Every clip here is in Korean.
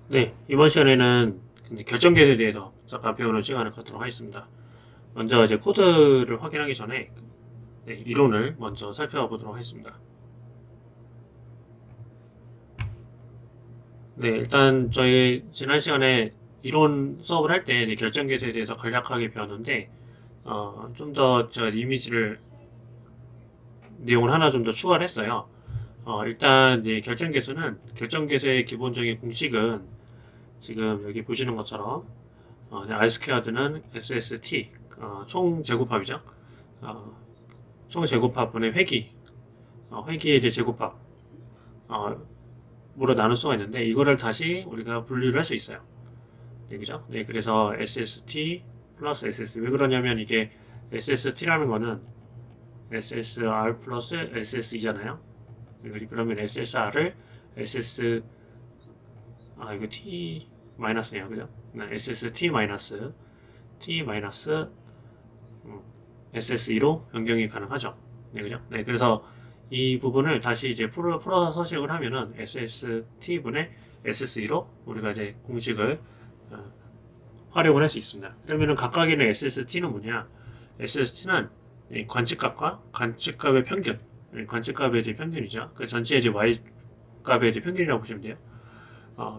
네, 이번 시간에는 결정계에 대해서 잠깐 배우는 시간을 갖도록 하겠습니다. 먼저 이제 코드를 확인하기 전에 네, 이론을 먼저 살펴보도록 하겠습니다. 네, 일단 저희 지난 시간에 이론 수업을 할 때 결정계에 대해서 간략하게 배웠는데 좀 더 제가 이미지를 내용을 하나 좀 더 추가를 했어요. 일단 이제 결정계수의 기본적인 공식은 지금 여기 보시는 것처럼 R 스퀘어드는 SST 총 제곱합이죠. 어, 총 제곱합분의 회기의 이제 제곱합 으로 나눌 수가 있는데 이거를 다시 우리가 분류를 할 수 있어요. 네, 그죠? 네, 그래서 SST 플러스 SS 왜 그러냐면 이게 SST라는 거는 SSR 플러스 SS이잖아요. 그러면 SSR을 SS 이거 T 마이너스네요, 그죠? 네, SST 마이너스 T 마이너스 SSE로 변경이 가능하죠. 네, 그죠? 네, 그래서 이 부분을 다시 이제 풀어서 서식을 하면은 SST분의 SSE로 우리가 이제 공식을 활용을 할 수 있습니다. 그러면은 각각의 SST는 뭐냐? SST는 관측값과 관측값의 평균, 관측값의 이제 평균이죠. 그 전체 이제 Y 값의 이제 평균이라고 보시면 돼요.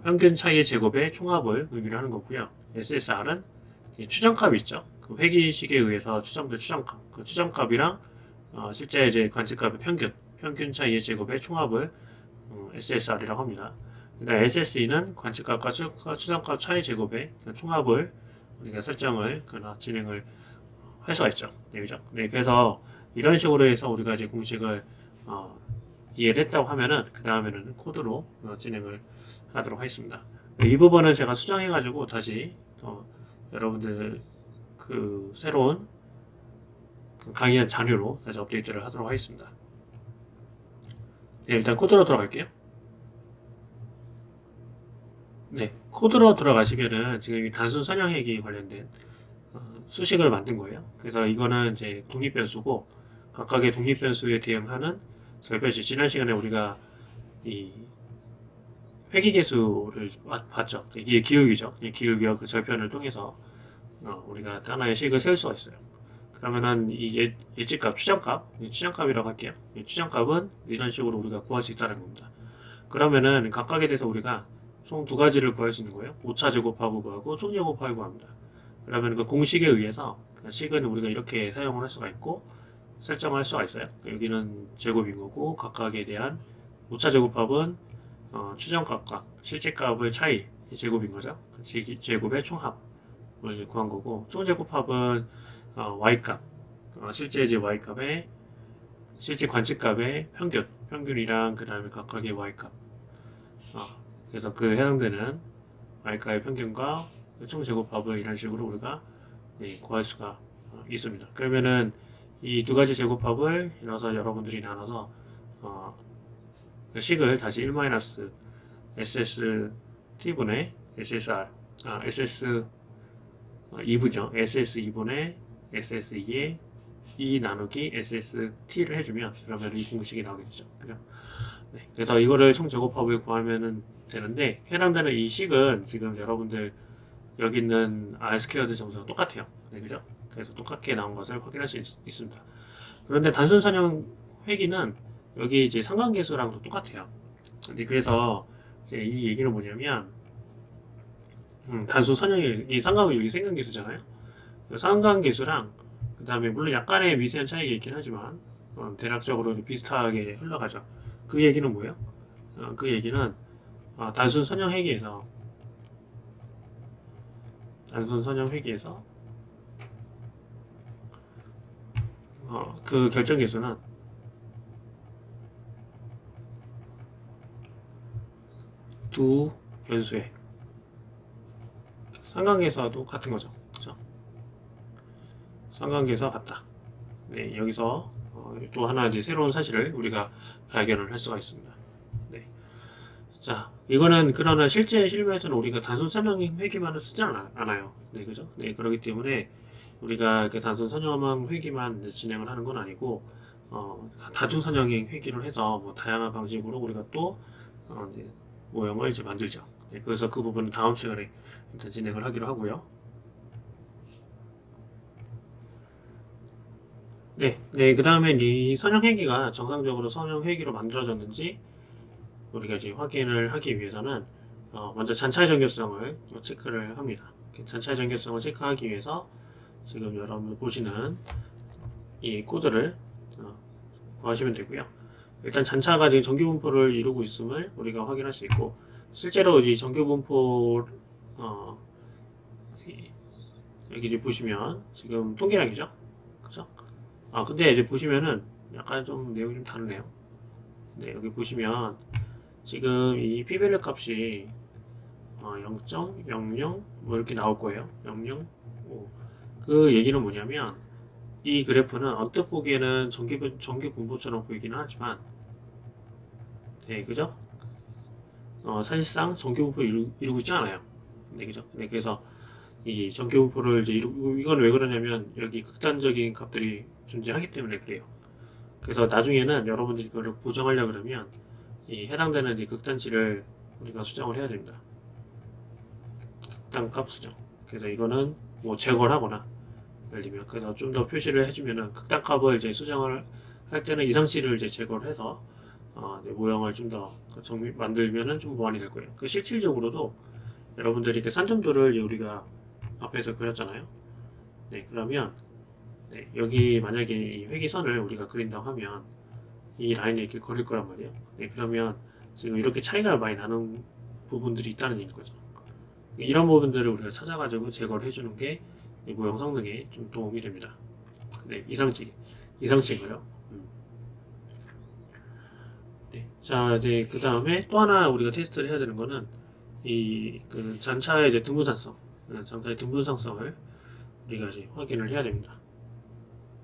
평균 차이의 제곱의 총합을 의미를 하는 거고요. SSR은 추정값이 있죠. 그 회기식에 의해서 추정된 추정값, 그 추정값이랑 실제 이제 관측값의 평균 차이의 제곱의 총합을 SSR이라고 합니다. 그다음 SSE는 관측값과 추정값 차이 제곱의 총합을 우리가 설정을 진행을 할 수가 있죠. 네, 그죠? 네, 그래서 이런 식으로 해서 우리가 이제 공식을 이해를 했다고 하면은 그 다음에는 코드로 진행을 하도록 하겠습니다. 이 부분은 제가 수정해가지고 다시 여러분들 그 새로운 강의한 자료로 다시 업데이트를 하도록 하겠습니다. 네, 일단 코드로 들어갈게요. 네, 코드로 들어가시면은 지금 이 단순 선형회기 관련된 수식을 만든 거예요. 그래서 이거는 이제 독립변수고 각각의 독립변수에 대응하는 절별식. 지난 시간에 우리가 이 회기계수를 봤죠. 이게 기울기죠. 이 기울기와 그 절편을 통해서 우리가 하나의 식을 세울 수가 있어요. 그러면은 이 예측값, 추정값이라고 할게요. 이 추정값은 이런 식으로 우리가 구할 수 있다는 겁니다. 그러면은 각각에 대해서 우리가 총 두 가지를 구할 수 있는 거예요. 오차 제곱합을 구하고 총 제곱합을 구합니다. 그러면 그 공식에 의해서 그 식은 우리가 이렇게 사용을 할 수가 있고 설정할 수가 있어요. 여기는 제곱인 거고 각각에 대한 오차 제곱합은 추정값과 실제값의 차이 제곱인 거죠. 그 제곱의 총합을 구한 거고 총 제곱합은 y값 실제 이제 y값의 실제 관측값의 평균이랑 그 다음에 각각의 y값 그래서 그 해당되는 y값의 평균과 총 제곱합을 이런 식으로 우리가 구할 수가 있습니다. 그러면은 이 두 가지 제곱합을 이어서 여러분들이 나눠서 그 식을 다시 1-SST분의 SSR SS2부죠. SS2분의 SS2의 2 나누기 SST를 해주면 그러면 이 공식이 나오게 되죠. 그죠? 네, 그래서 이거를 총 제곱합을 구하면 되는데 해당되는 이 식은 지금 여러분들 여기 있는 R 스퀘어드 정수랑 똑같아요. 네, 그죠? 그래서 똑같게 나온 것을 확인할 수 있습니다. 그런데 단순 선형 회기는 여기 이제 상관계수랑도 똑같아요. 근데 그래서 이제 이 얘기는 뭐냐면 단순 선형이 이 상관은 여기 생각계수잖아요. 상관계수랑 그 다음에 물론 약간의 미세한 차이가 있긴 하지만 대략적으로 비슷하게 흘러가죠. 그 얘기는 뭐예요? 그 얘기는 단순 선형 회기에서 그 결정계수는 두 변수의 상관계수와도 같은 거죠. 그죠? 상관계수와 같다. 네, 여기서 또 하나 이제 새로운 사실을 우리가 발견을 할 수가 있습니다. 네. 자, 이거는 그러나 실제 실무에서는 우리가 단순 선형 회기만을 쓰지 않아요. 네, 그죠? 네, 그렇기 때문에 우리가 이렇게 단순 선형만 회기만 진행을 하는 건 아니고 다중 선형 회기를 해서 뭐 다양한 방식으로 우리가 또 모형을 이제 만들죠. 네, 그래서 그 부분은 다음 시간에 일단 진행을 하기로 하고요. 네, 그 다음에 이 선형 회기가 정상적으로 선형 회기로 만들어졌는지 우리가 이제 확인을 하기 위해서는 먼저 잔차의 정교성을 체크를 합니다. 잔차의 정교성을 체크하기 위해서 지금 여러분 보시는 이 코드를 하시면 되고요. 일단 잔차가 지금 정규 분포를 이루고 있음을 우리가 확인할 수 있고, 실제로 이 정규 분포 여기 이제 보시면 지금 동기량이죠, 그죠? 근데 이제 보시면은 약간 좀 내용이 좀 다르네요. 네, 여기 보시면 지금 이 p-value 값이 0.00 뭐 이렇게 나올 거예요. 0.05. 그 얘기는 뭐냐면 이 그래프는 언뜻 보기에는 정규 분포처럼 보이기는 하지만, 네, 그죠? 사실상 정규 분포를 이루고 있지 않아요. 네, 그죠? 네, 그래서 이 정규 분포를 이제 이건 왜 그러냐면 여기 극단적인 값들이 존재하기 때문에 그래요. 그래서 나중에는 여러분들이 이거를 보정하려 그러면 이 해당되는 이 극단치를 우리가 수정을 해야 됩니다. 극단값 수정. 그래서 이거는 뭐 제거를 하거나, 예를 들면 그래서 좀 더 표시를 해주면은 극단값을 이제 수정을 할 때는 이상치를 이제 제거를 해서 모형을 좀 더 만들면은 좀 보완이 될 거예요. 그 실질적으로도 여러분들이 이렇게 산점도를 이제 우리가 앞에서 그렸잖아요. 네, 그러면 네, 여기 만약에 이 회기선을 우리가 그린다고 하면 이 라인을 이렇게 그릴 거란 말이에요. 네, 그러면 지금 이렇게 차이가 많이 나는 부분들이 있다는 얘기인 거죠. 이런 부분들을 우리가 찾아가지고 제거를 해주는 게 이 모형 성능에 좀 도움이 됩니다. 네, 이상치고요. 네, 자, 네, 그 다음에 또 하나 우리가 테스트를 해야 되는 거는 그 잔차의 이제 잔차의 등분상성을 우리가 이제 확인을 해야 됩니다.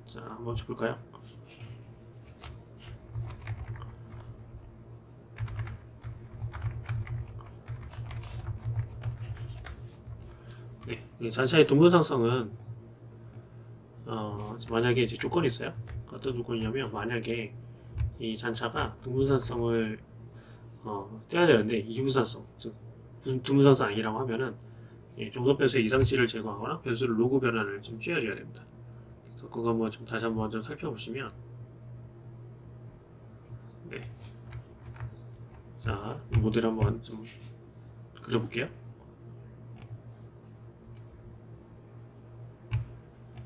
자, 한번 볼까요? 네, 이 잔차의 등분상성은 만약에 이제 조건이 있어요. 어떤 조건이냐면 만약에 이 잔차가 등분산성을 떼야 되는데 이분산성, 즉 등분산성 아니라고 하면은 종속 변수의 이상치를 제거하거나 변수를 로그 변환을 좀 쥐어줘야 됩니다. 그래서 그거 한번 좀 다시 한번 좀 살펴보시면, 네, 자, 모델 한번 좀 그려볼게요.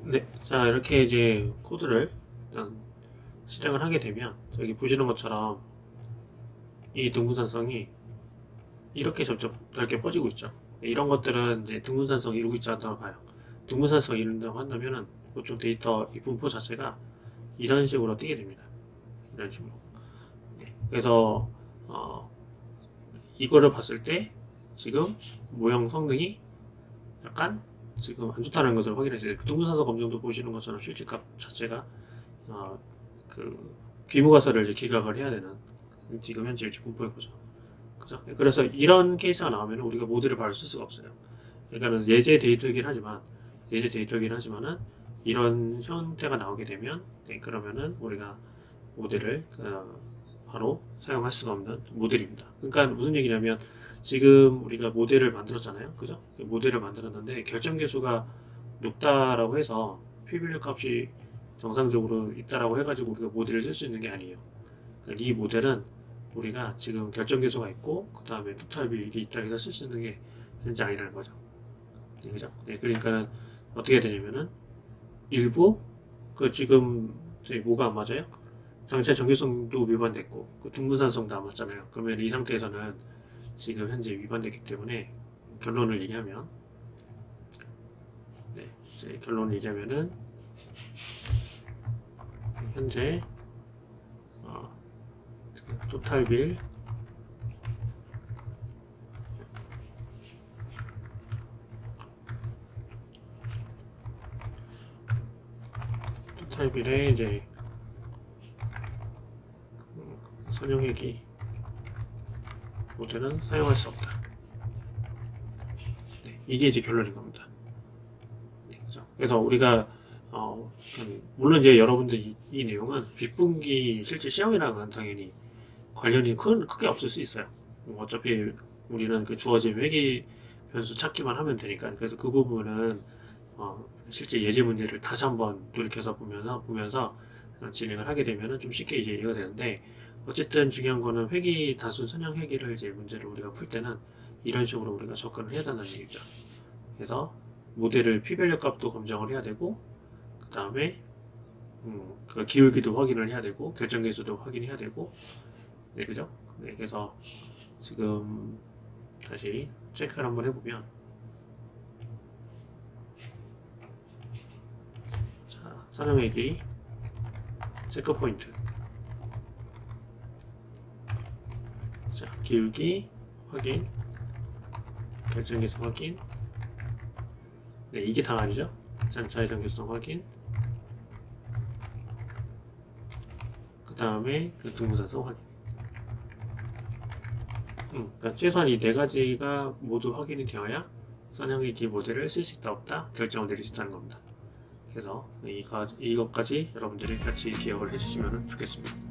네, 자, 이렇게 이제 코드를 일단 실행을 하게 되면 여기 보시는 것처럼 이 등분산성이 이렇게 점점 넓게 퍼지고 있죠. 이런 것들은 이제 등분산성 이루고 있지 않다고 봐요. 등분산성 이룬다고 한다면은 이쪽 데이터 이 분포 자체가 이런 식으로 뜨게 됩니다. 이런 식으로. 네. 그래서 이거를 봤을 때 지금 모형 성능이 약간 지금 안 좋다는 것을 확인했어요. 그 등분산성 검정도 보시는 것처럼 실질값 자체가 그 귀무가설을 이제 기각을 해야 되는 지금 현재 분포의 거죠. 그죠? 그래서 이런 케이스가 나오면 우리가 모델을 바로 쓸 수가 없어요. 그러니까는 예제 데이터이긴 하지만은 이런 형태가 나오게 되면, 네, 그러면은 우리가 모델을 바로 사용할 수가 없는 모델입니다. 그러니까 무슨 얘기냐면 지금 우리가 모델을 만들었잖아요. 그죠? 모델을 만들었는데 결정 계수가 높다라고 해서 p-value 값이 정상적으로 있다라고 해가지고 우리가 모델을 쓸 수 있는 게 아니에요. 그러니까 이 모델은 우리가 지금 결정 계수가 있고 그 다음에 토탈비 이게 있다 해서 쓸 수 있는 게 현재 아니라는 거죠. 네, 그죠? 네, 그러니까는 어떻게 되냐면은 일부 그 지금 뭐가 안 맞아요? 장차 정규성도 위반됐고 그 등분산성도 안 맞잖아요. 그러면 이 상태에서는 지금 현재 위반됐기 때문에 결론을 얘기하면, 네, 이제 결론을 얘기하면은 현재 토탈빌 토탈빌에 이제 선형회기 모델은 사용할 수 없다. 네, 이게 이제 결론인 겁니다. 네, 그죠? 그래서 우리가 물론 이제 여러분들 이 내용은 빗분기 실제 시험이랑은 당연히 관련이 크게 없을 수 있어요. 어차피 우리는 그 주어진 회귀 변수 찾기만 하면 되니까. 그래서 그 부분은 실제 예제 문제를 다시 한번 돌이켜서 보면서 진행을 하게 되면은 좀 쉽게 이제 이해가 되는데, 어쨌든 중요한 거는 회귀 다수 선형 회귀를 이제 문제를 우리가 풀 때는 이런 식으로 우리가 접근을 해야 된다는 얘기죠. 그래서 모델을 피변력 값도 검정을 해야 되고, 그 다음에 그 기울기도 확인을 해야 되고, 결정계수도 확인해야 되고, 네, 그죠? 네, 그래서 지금 다시 체크를 한번 해보면, 자, 선형회귀 체크 포인트, 자, 기울기 확인, 결정계수 확인, 네, 이게 다 아니죠? 자의 정교성 확인, 그 다음에 그 등분산성 확인. 그러니까 최소한 이 네 가지가 모두 확인이 되어야 선형회귀 모델을 쓸 수 있다 없다 결정을 내릴 수 있다는 겁니다. 그래서 이것까지 여러분들이 같이 기억을 해주시면 좋겠습니다.